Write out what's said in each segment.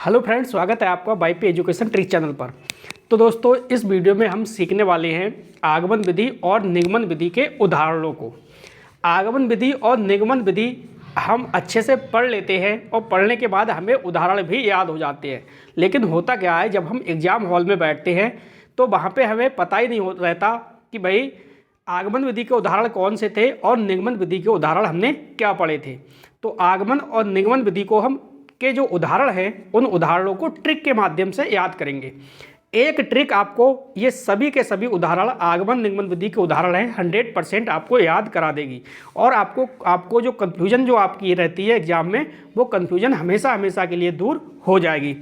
Hello friends, स्वागत है आपका वाईपी एजुकेशन ट्रिक चैनल पर। तो दोस्तों, इस वीडियो में हम सीखने वाले हैं आगमन विधि और निगमन विधि के उदाहरणों को। आगमन विधि और निगमन विधि हम अच्छे से पढ़ लेते हैं और पढ़ने के बाद हमें उदाहरण भी याद हो जाते हैं। लेकिन होता क्या है, जब हम एग्ज़ाम हॉल में बैठते हैं तो वहाँ पर हमें पता ही नहीं रहता कि भाई आगमन विधि के उदाहरण कौन से थे और निगमन विधि के उदाहरण हमने क्या पढ़े थे। तो आगमन और निगमन विधि को हम के जो उदाहरण हैं उन उदाहरणों को ट्रिक के माध्यम से याद करेंगे। एक ट्रिक आपको ये सभी के सभी उदाहरण आगमन निगमन विधि के उदाहरण हैं 100% आपको याद करा देगी। और आपको जो कन्फ्यूजन जो आपकी रहती है एग्जाम में, वो कन्फ्यूजन हमेशा हमेशा के लिए दूर हो जाएगी।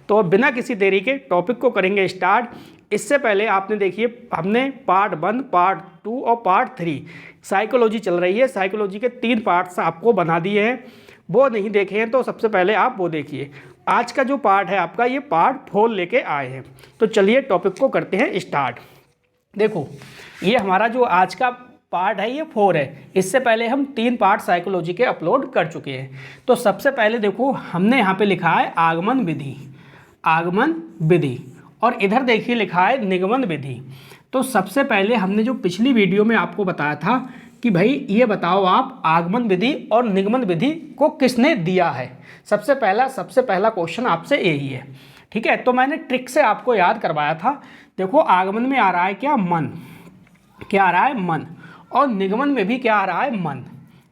तो बिना किसी देरी के टॉपिक को करेंगे स्टार्ट। इससे पहले आपने देखिए, हमने पार्ट 1, पार्ट 2 और पार्ट 3 साइकोलॉजी चल रही है। साइकोलॉजी के 3 पार्ट्स आपको बना दिए हैं। वो नहीं देखे हैं तो सबसे पहले आप वो देखिए। आज का जो पार्ट है आपका, ये पार्ट 4 लेके आए हैं। तो चलिए टॉपिक को करते हैं स्टार्ट। देखो, ये हमारा जो आज का पार्ट है ये 4 है। इससे पहले हम 3 पार्ट साइकोलॉजी के अपलोड कर चुके हैं। तो सबसे पहले देखो, हमने यहाँ पे लिखा है आगमन विधि, आगमन विधि, और इधर देखिए लिखा है निगमन विधि। तो सबसे पहले हमने जो पिछली वीडियो में आपको बताया था कि भाई ये बताओ आप आगमन विधि और निगमन विधि को किसने दिया है। सबसे पहला क्वेश्चन आपसे यही है, ठीक है। तो मैंने ट्रिक से आपको याद करवाया था। देखो, आगमन में आ रहा है क्या, मन, क्या आ रहा है, मन, और निगमन में भी क्या आ रहा है, मन,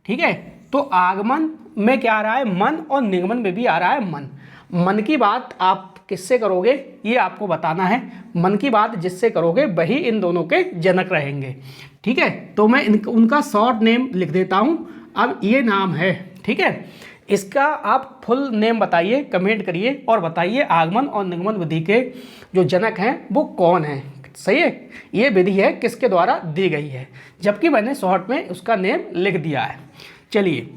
ठीक है। तो आगमन में क्या आ रहा है, मन, और निगमन में भी आ रहा है मन। मन की बात आप किससे करोगे ये आपको बताना है। मन की बात जिससे करोगे वही इन दोनों के जनक रहेंगे, ठीक है। तो मैं उनका शॉर्ट नेम लिख देता हूँ। अब ये नाम है, ठीक है। इसका आप फुल नेम बताइए, कमेंट करिए और बताइए आगमन और निगमन विधि के जो जनक हैं वो कौन है। सही है, ये विधि है किसके द्वारा दी गई है, जबकि मैंने शॉर्ट में उसका नेम लिख दिया है। चलिए,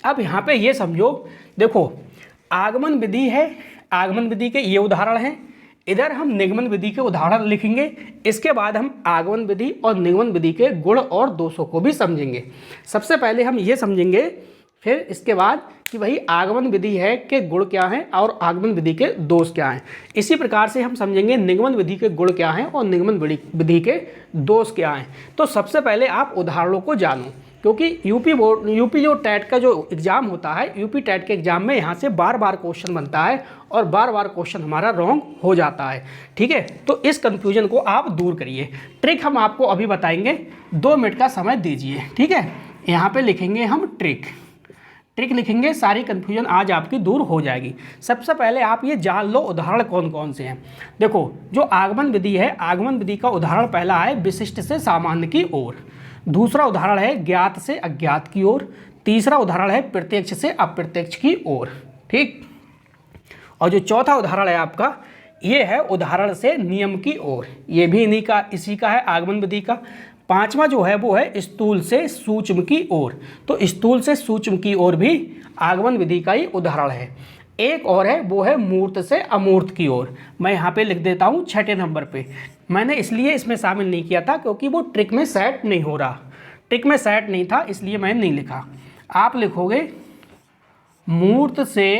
अब यहाँ पे ये समझो, देखो आगमन विधि है, आगमन विधि के ये उदाहरण हैं। इधर हम निगमन विधि के उदाहरण लिखेंगे। इसके बाद हम आगमन विधि और निगमन विधि के गुण और दोषों को भी समझेंगे। सबसे पहले हम ये समझेंगे, फिर इसके बाद कि भाई आगमन विधि है के गुण क्या हैं और आगमन विधि के दोष क्या हैं। इसी प्रकार से हम समझेंगे निगमन विधि के गुण क्या हैं और निगमन विधि के दोष क्या हैं। तो सबसे पहले आप उदाहरणों को जानो, क्योंकि यूपी जो टेट का जो एग्ज़ाम होता है, यूपी टेट के एग्ज़ाम में यहाँ से बार बार क्वेश्चन बनता है और बार बार क्वेश्चन हमारा रॉन्ग हो जाता है, ठीक है। तो इस कन्फ्यूजन को आप दूर करिए। ट्रिक हम आपको अभी बताएंगे, 2 मिनट का समय दीजिए, ठीक है। यहाँ पे लिखेंगे हम ट्रिक लिखेंगे, सारी कन्फ्यूजन आज आपकी दूर हो जाएगी। सबसे पहले आप ये जान लो उदाहरण कौन कौन से हैं। देखो, जो आगमन विधि है, आगमन विधि का उदाहरण पहला है विशिष्ट से सामान्य की ओर, दूसरा उदाहरण है ज्ञात से अज्ञात की ओर, तीसरा उदाहरण है प्रत्यक्ष से अप्रत्यक्ष की ओर, ठीक। और जो चौथा उदाहरण है आपका, ये है उदाहरण से नियम की ओर, ये भी इसी का है आगमन विधि का। पांचवा जो है वो है स्थूल से सूक्ष्म की ओर। तो स्थूल से सूक्ष्म की ओर भी आगमन विधि का ही उदाहरण है। एक और है, वो है मूर्त से अमूर्त की ओर। मैं यहाँ पे लिख देता हूँ 6ठे नंबर पे। मैंने इसलिए इसमें शामिल नहीं किया था क्योंकि वो ट्रिक में सेट नहीं हो रहा, ट्रिक में सेट नहीं था, इसलिए मैंने नहीं लिखा। आप लिखोगे मूर्त से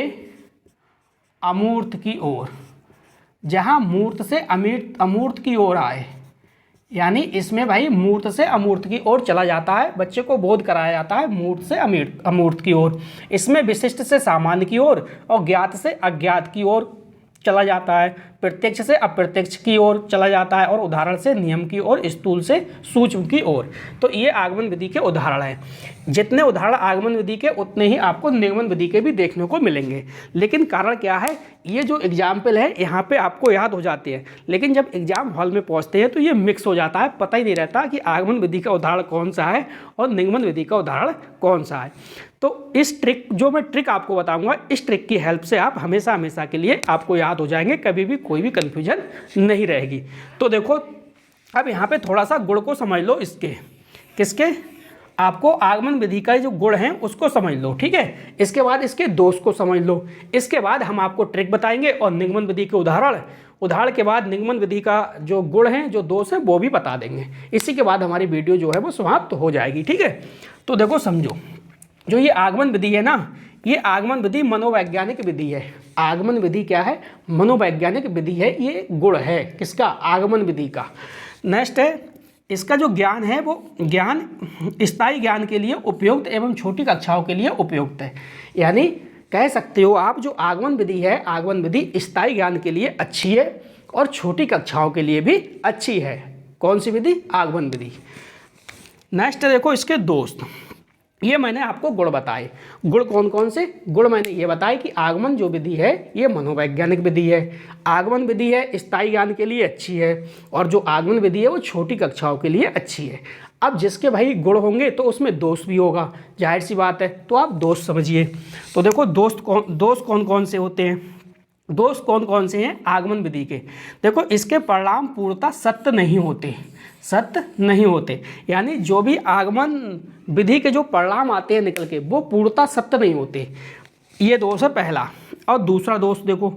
अमूर्त की ओर। जहाँ मूर्त से अमूर्त की ओर आए, यानी इसमें भाई मूर्त से अमूर्त की ओर चला जाता है, बच्चे को बोध कराया जाता है मूर्त से अमूर्त की ओर। इसमें विशिष्ट से सामान्य की ओर और ज्ञात से अज्ञात की ओर चला जाता है, प्रत्यक्ष से अप्रत्यक्ष की ओर चला जाता है, और उदाहरण से नियम की ओर, स्थूल से सूक्ष्म की ओर। तो ये आगमन विधि के उदाहरण हैं। जितने उदाहरण आगमन विधि के उतने ही आपको निगमन विधि के भी देखने को मिलेंगे। लेकिन कारण क्या है, ये जो एग्जाम्पल है यहाँ पे आपको याद हो जाते हैं, लेकिन जब एग्जाम हॉल में पहुँचते हैं तो ये मिक्स हो जाता है, पता ही नहीं रहता कि आगमन विधि का उदाहरण कौन सा है और निगमन विधि का उदाहरण कौन सा है। तो इस ट्रिक, जो मैं ट्रिक आपको बताऊंगा, इस ट्रिक की हेल्प से आप हमेशा हमेशा के लिए आपको याद हो जाएंगे, कभी भी कोई भी कन्फ्यूजन नहीं रहेगी। तो देखो, अब यहाँ पे थोड़ा सा गुण को समझ लो, इसके किसके, आपको आगमन विधि का जो गुण है उसको समझ लो, ठीक है। इसके बाद इसके दोष को समझ लो। इसके बाद हम आपको ट्रिक बताएंगे और निगमन विधि के उदाहरण के बाद निगमन विधि का जो गुण है, जो दोष है, वो भी बता देंगे। इसी के बाद हमारी वीडियो जो है वो समाप्त हो जाएगी, ठीक है। तो देखो समझो, जो ये आगमन विधि है ना, ये आगमन विधि मनोवैज्ञानिक विधि है। आगमन विधि क्या है? मनोवैज्ञानिक विधि है। ये गुण है किसका? आगमन विधि का। नेक्स्ट है, इसका जो ज्ञान है वो ज्ञान स्थायी ज्ञान के लिए उपयुक्त एवं छोटी कक्षाओं के लिए उपयुक्त है। यानी कह सकते हो आप जो आगमन विधि है, आगमन विधि स्थायी ज्ञान के लिए अच्छी है और छोटी कक्षाओं के लिए भी अच्छी है। कौन सी विधि? आगमन विधि। नेक्स्ट देखो इसके दोस्त। ये मैंने आपको गुण बताए। गुण कौन कौन से? गुण मैंने ये बताए कि आगमन जो विधि है ये मनोवैज्ञानिक विधि है, आगमन विधि है स्थायी ज्ञान के लिए अच्छी है, और जो आगमन विधि है वो छोटी कक्षाओं के लिए अच्छी है। अब जिसके भाई गुण होंगे तो उसमें दोष भी होगा, जाहिर सी बात है। तो आप दोष समझिए। तो देखो दोष कौन कौन से होते हैं? दोष कौन कौन से हैं आगमन विधि के? देखो इसके परिणाम पूर्णतः सत्य नहीं होते, सत्य नहीं होते। यानी जो भी आगमन विधि के जो परिणाम आते हैं निकल के, वो पूर्णतः सत्य नहीं होते। ये दोष है पहला। और दूसरा दोष देखो,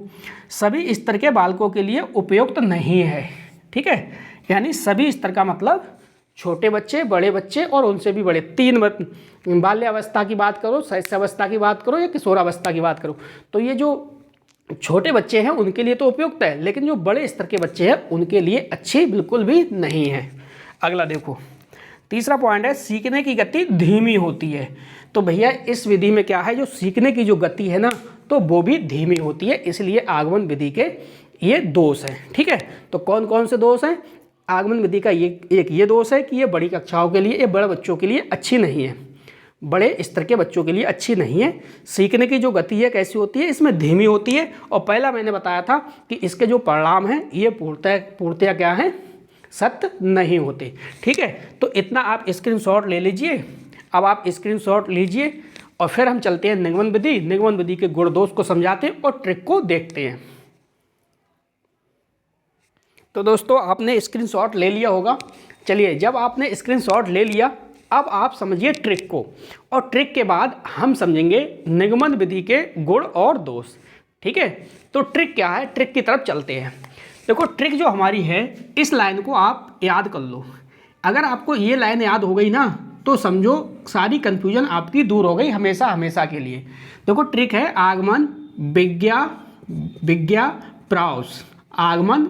सभी स्तर के बालकों के लिए उपयुक्त नहीं है। ठीक है, यानी सभी स्तर का मतलब छोटे बच्चे, बड़े बच्चे और उनसे भी बड़े, तीन बाल्यावस्था की बात करो, शैशवावस्था की बात करो या किशोरावस्था की बात करो, तो ये जो छोटे बच्चे हैं उनके लिए तो उपयुक्त है, लेकिन जो बड़े स्तर के बच्चे हैं उनके लिए अच्छी बिल्कुल भी नहीं है। अगला देखो, तीसरा पॉइंट है सीखने की गति धीमी होती है। तो भैया इस विधि में क्या है, जो सीखने की जो गति है ना, तो वो भी धीमी होती है, इसलिए आगमन विधि के ये दोष हैं। ठीक है, तो कौन कौन से दोष हैं आगमन विधि का? एक ये दोष है कि ये बड़ी कक्षाओं के लिए, ये बड़े बच्चों के लिए अच्छी नहीं है, बड़े स्तर के बच्चों के लिए अच्छी नहीं है। सीखने की जो गति है कैसी होती है, इसमें धीमी होती है। और पहला मैंने बताया था कि इसके जो परिणाम हैं ये पूर्णतया क्या है, सत्य नहीं होते। ठीक है, तो इतना आप स्क्रीनशॉट ले लीजिए। अब आप स्क्रीनशॉट लीजिए और फिर हम चलते हैं निगमन विधि। निगमन विधि के गुण दोष को समझाते हैं और ट्रिक को देखते हैं। तो दोस्तों आपने स्क्रीनशॉट ले लिया होगा। चलिए, जब आपने स्क्रीनशॉट ले लिया, अब आप समझिए ट्रिक को, और ट्रिक के बाद हम समझेंगे निगमन विधि के गुण और दोष। ठीक है, तो ट्रिक क्या है, ट्रिक की तरफ चलते हैं। देखो ट्रिक जो हमारी है, इस लाइन को आप याद कर लो। अगर आपको ये लाइन याद हो गई ना, तो समझो सारी कन्फ्यूजन आपकी दूर हो गई हमेशा हमेशा के लिए। देखो ट्रिक है आगमन विज्ञा प्राउस, आगमन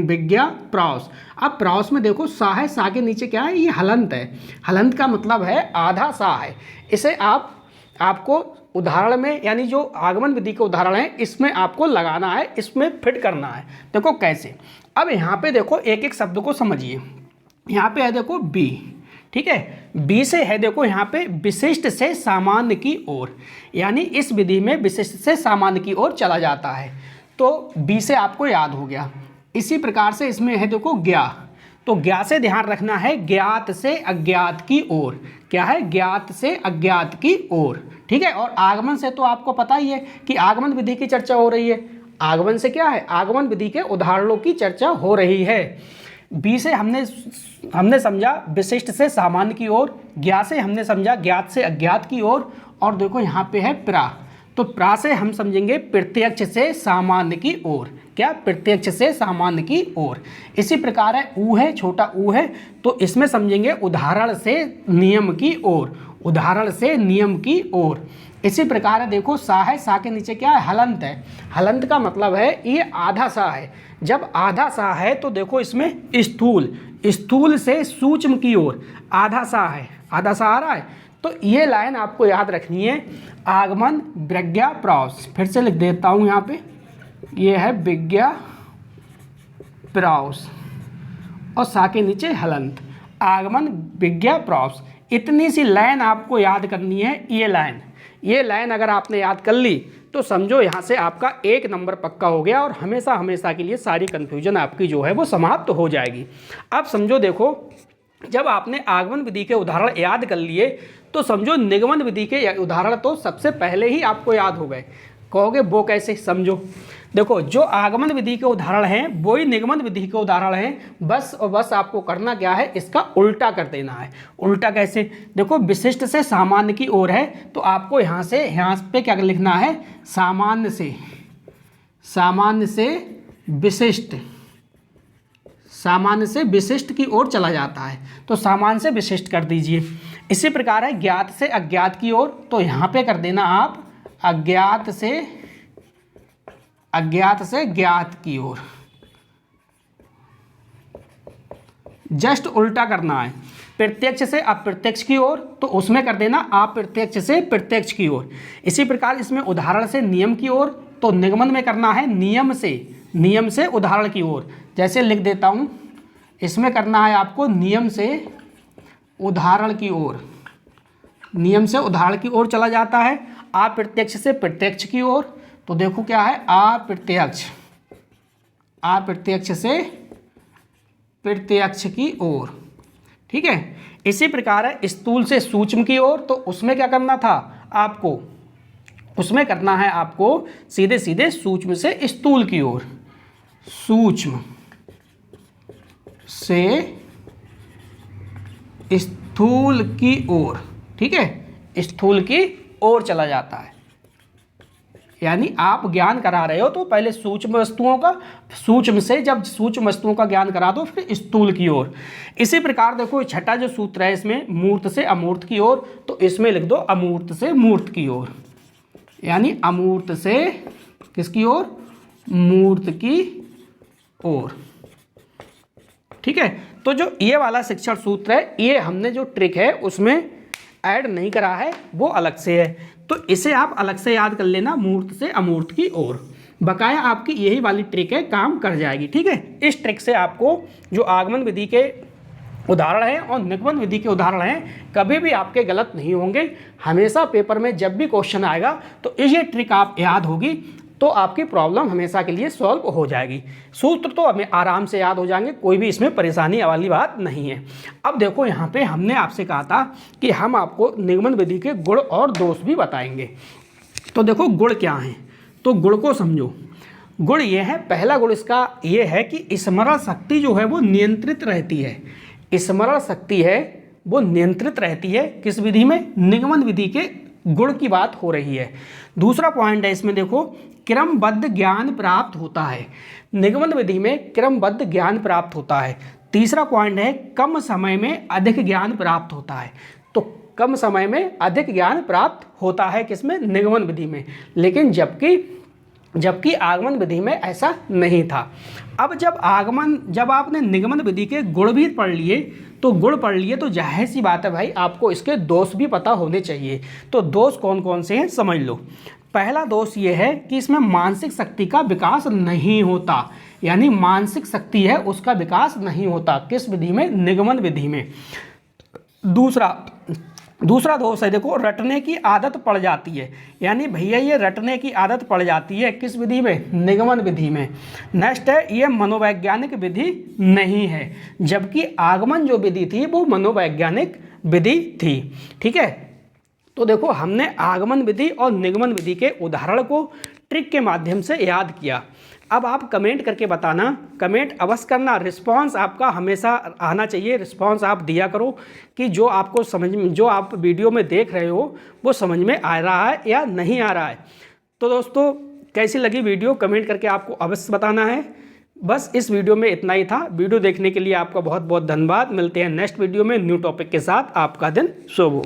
विज्ञा प्राउस। अब प्राउस में देखो सा है, सा के नीचे क्या है, ये हलंत है। हलंत का मतलब है आधा सा है। इसे आपको उदाहरण में, यानी जो आगमन विधि के उदाहरण है इसमें आपको लगाना है, इसमें फिट करना है। देखो कैसे। अब यहाँ पे देखो एक एक शब्द को समझिए। यहाँ पे है देखो बी, ठीक है, बी से है देखो यहाँ पे विशिष्ट से सामान्य की ओर, यानी इस विधि में विशिष्ट से सामान्य की ओर चला जाता है। तो बी से आपको याद हो गया। इसी प्रकार से इसमें है देखो ज्ञा, तो ज्ञा से ध्यान रखना है ज्ञात से अज्ञात की ओर। क्या है, ज्ञात से अज्ञात की ओर। ठीक है, और आगमन से तो आपको पता ही है कि आगमन विधि की चर्चा हो रही है। आगमन से क्या है, आगमन विधि के उदाहरणों की चर्चा हो रही है। बी से हमने समझा विशिष्ट से सामान्य की ओर, ज्ञा से हमने समझा ज्ञात से अज्ञात की ओर, और देखो यहाँ पे है प्रा, तो प्रा से हम समझेंगे प्रत्यक्ष से सामान्य की ओर। क्या, प्रत्यक्ष से सामान्य की ओर। इसी प्रकार है ऊ है, छोटा ऊ है, तो इसमें समझेंगे उदाहरण से नियम की ओर, उदाहरण से नियम की ओर। इसी प्रकार है देखो सा है, सा के नीचे क्या है, हलंत है। हलंत का मतलब है ये आधा सा है। जब आधा सा है तो देखो इसमें स्थूल, स्थूल से सूक्ष्म की ओर आधा सा है, आधा सा आ रहा है। तो ये लाइन आपको याद रखनी है, आगमन विज्ञा प्राउस। फिर से लिख देता हूँ यहाँ पे, ये है विज्ञा प्राउस और सा के नीचे हलंत, आगमन विज्ञा प्राउस। इतनी सी लाइन आपको याद करनी है। ये लाइन अगर आपने याद कर ली तो समझो यहाँ से आपका 1 नंबर पक्का हो गया, और हमेशा हमेशा के लिए सारी कन्फ्यूजन आपकी जो है वो समाप्त हो जाएगी। अब समझो देखो, जब आपने आगमन विधि के उदाहरण याद कर लिए तो समझो निगमन विधि के उदाहरण तो सबसे पहले ही आपको याद हो गए। कहोगे वो कैसे, समझो। देखो जो आगमन विधि के उदाहरण हैं वो ही निगमन विधि के उदाहरण हैं। बस और बस आपको करना क्या है, इसका उल्टा कर देना है। उल्टा कैसे, देखो विशिष्ट से सामान्य की ओर है, तो आपको यहाँ पे क्या लिखना है, सामान्य से विशिष्ट, सामान्य से विशिष्ट की ओर चला जाता है, तो सामान्य से विशिष्ट कर दीजिए। इसी प्रकार है ज्ञात से अज्ञात की ओर, तो यहाँ पे कर देना आप अज्ञात से ज्ञात की ओर। जस्ट उल्टा करना है, प्रत्यक्ष से अप्रत्यक्ष की ओर तो उसमें कर देना अप्रत्यक्ष से प्रत्यक्ष की ओर। इसी प्रकार इसमें उदाहरण से नियम की ओर, तो निगमन में करना है नियम से उदाहरण की ओर। जैसे लिख देता हूँ, इसमें करना है आपको नियम से उदाहरण की ओर, नियम से उदाहरण की ओर चला जाता है। अप्रत्यक्ष से प्रत्यक्ष की ओर, तो देखो क्या है, अप्रत्यक्ष से प्रत्यक्ष की ओर। ठीक है, इसी प्रकार है स्थूल से सूक्ष्म की ओर, तो उसमें क्या करना था आपको, उसमें करना है आपको सीधे सीधे सूक्ष्म से स्थूल की ओर, सूक्ष्म से स्थूल की ओर। ठीक है, स्थूल की ओर चला जाता है। यानी आप ज्ञान करा रहे हो तो पहले सूक्ष्म वस्तुओं का, सूक्ष्म से जब सूक्ष्म वस्तुओं का ज्ञान करा दो फिर स्थूल की ओर। इसी प्रकार देखो छठा जो सूत्र है इसमें मूर्त से अमूर्त की ओर, तो इसमें लिख दो अमूर्त से मूर्त की ओर। यानी अमूर्त से किसकी ओर, मूर्त की ओर। ठीक है, तो जो ये वाला शिक्षण सूत्र है, ये हमने जो ट्रिक है उसमें ऐड नहीं करा है, वो अलग से है, तो इसे आप अलग से याद कर लेना, मूर्त से अमूर्त की ओर। बकाया आपकी यही वाली ट्रिक है, काम कर जाएगी। ठीक है, इस ट्रिक से आपको जो आगमन विधि के उदाहरण हैं और निगमन विधि के उदाहरण हैं कभी भी आपके गलत नहीं होंगे। हमेशा पेपर में जब भी क्वेश्चन आएगा तो ये ट्रिक आप याद होगी तो आपकी प्रॉब्लम हमेशा के लिए सॉल्व हो जाएगी। सूत्र तो हमें आराम से याद हो जाएंगे, कोई भी इसमें परेशानी वाली बात नहीं है। अब देखो यहाँ पे हमने आपसे कहा था कि हम आपको निगमन विधि के गुण और दोष भी बताएंगे। तो देखो गुण क्या हैं, तो गुण को समझो। गुण ये है, पहला गुण इसका ये है कि स्मरण शक्ति जो है वो नियंत्रित रहती है। स्मरण शक्ति है वो नियंत्रित रहती है, किस विधि में, निगमन विधि के गुण की बात हो रही है। दूसरा पॉइंट है इसमें देखो, क्रमबद्ध ज्ञान प्राप्त होता है। निगमन विधि में क्रमबद्ध ज्ञान प्राप्त होता है। तीसरा पॉइंट है कम समय में अधिक ज्ञान प्राप्त होता है। तो कम समय में अधिक ज्ञान प्राप्त होता है किसमें, निगमन विधि में। लेकिन जबकि आगमन विधि में ऐसा नहीं था। अब जब आपने निगमन विधि के गुण भी पढ़ लिए तो जाहिर सी बात है भाई आपको इसके दोष भी पता होने चाहिए। तो दोष कौन कौन से हैं समझ लो। पहला दोष ये है कि इसमें मानसिक शक्ति का विकास नहीं होता, यानी मानसिक शक्ति है उसका विकास नहीं होता, किस विधि में, निगमन विधि में। दूसरा दोष है देखो, रटने की आदत पड़ जाती है, यानी भैया ये रटने की आदत पड़ जाती है किस विधि में, निगमन विधि में। नेक्स्ट है ये मनोवैज्ञानिक विधि नहीं है, जबकि आगमन जो विधि थी वो मनोवैज्ञानिक विधि थी। ठीक है, तो देखो हमने आगमन विधि और निगमन विधि के उदाहरण को ट्रिक के माध्यम से याद किया। अब आप कमेंट करके बताना, कमेंट अवश्य करना, रिस्पांस आपका हमेशा आना चाहिए, रिस्पांस आप दिया करो कि जो आपको जो आप वीडियो में देख रहे हो वो समझ में आ रहा है या नहीं आ रहा है। तो दोस्तों कैसी लगी वीडियो कमेंट करके आपको अवश्य बताना है। बस इस वीडियो में इतना ही था। वीडियो देखने के लिए आपका बहुत बहुत धन्यवाद। मिलते हैं नेक्स्ट वीडियो में न्यू टॉपिक के साथ। आपका दिन शुभ हो।